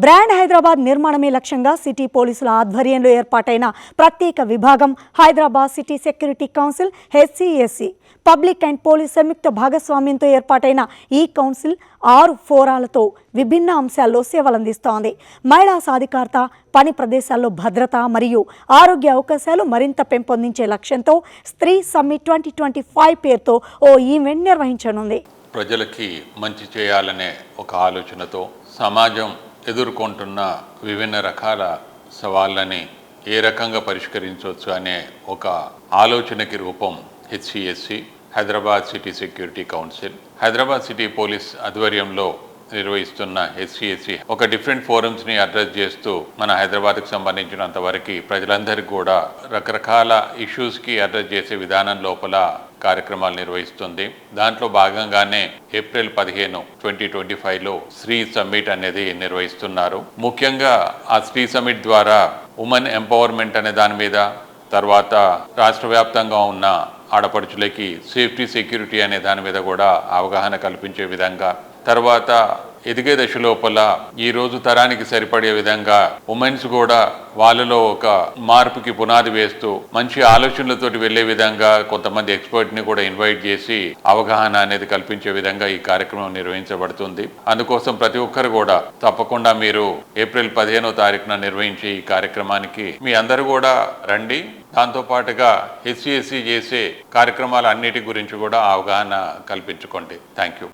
Brand Hyderabad నిర్మాణమే లక్ష్యంగా city పోలీసుల ఆధ్వర్యంలో ఏర్పాటైన ప్రత్యేక విభాగం Hyderabad city security council HCSC public and police సంయుక్త భాగస్వామ్యంతో ఏర్పాటైన ఈ కౌన్సిల్ 6 ఫోరాలతో విభిన్న అంశాల్లో సేవలందిస్తోంది. మహిళా సాధికారత, పని ప్రదేశాల్లో భద్రత మరియు ఆరోగ్య అవకాశాలు మరింత పెంపొందించే లక్ష్యంతో స్త్రీ సమ్మిట్ 2025 పేరుతో ఓ ఈవెంట్ నిర్వహించనుంది. ప్రజలకి మంచి చేయాలనే ఒక ఆలోచనతో సమాజం ఎదుర్కొంటున్న విభిన్న రకాల సవాళ్ళని ఏ రకంగా పరిష్కరించవచ్చు అనే ఒక ఆలోచనకి రూపం HCSC Hyderabad city security council. Hyderabad city police ఆధ్వర్యంలో నిర్వహిస్తున్న హెచ్సిఎస్సి ఒక డిఫరెంట్ ఫోరమ్స్ని అడ్రస్ చేస్తూ మన హైదరాబాద్కి సంబంధించినంత వరకు ప్రజలందరికీ కూడా రకరకాల ఇష్యూస్కి అడ్రస్ చేసే విధానం లోపల కార్యక్రమాలు నిర్వహిస్తుంది. దాంట్లో భాగంగానే ఏప్రిల్ 15, 2025లో స్త్రీ సమ్మిట్ అనేది నిర్వహిస్తున్నారు. ముఖ్యంగా ఆ స్త్రీ సమ్మిట్ ద్వారా ఉమెన్ ఎంపవర్మెంట్ అనే దాని మీద, తర్వాత రాష్ట్ర వ్యాప్తంగా ఉన్న ఆడపడుచులకి సేఫ్టీ సెక్యూరిటీ అనే దాని మీద కూడా అవగాహన కల్పించే విధంగా, తర్వాత ఎదిగే దశ లోపల ఈ రోజు తరానికి సరిపడే విధంగా ఉమెన్స్ కూడా వాళ్ళలో ఒక మార్పుకి పునాది వేస్తూ మంచి ఆలోచనలతోటి వెళ్లే విధంగా కొంతమంది ఎక్స్పర్ట్ని కూడా ఇన్వైట్ చేసి అవగాహన అనేది కల్పించే విధంగా ఈ కార్యక్రమం నిర్వహించబడుతుంది. అందుకోసం ప్రతి ఒక్కరు కూడా తప్పకుండా మీరు ఏప్రిల్ 15వ తారీఖున నిర్వహించే ఈ కార్యక్రమానికి మీ అందరూ కూడా రండి. దాంతోపాటుగా హెచ్సిఎస్సి చేసే కార్యక్రమాల అన్నిటి గురించి కూడా అవగాహన కల్పించుకోండి. Thank you.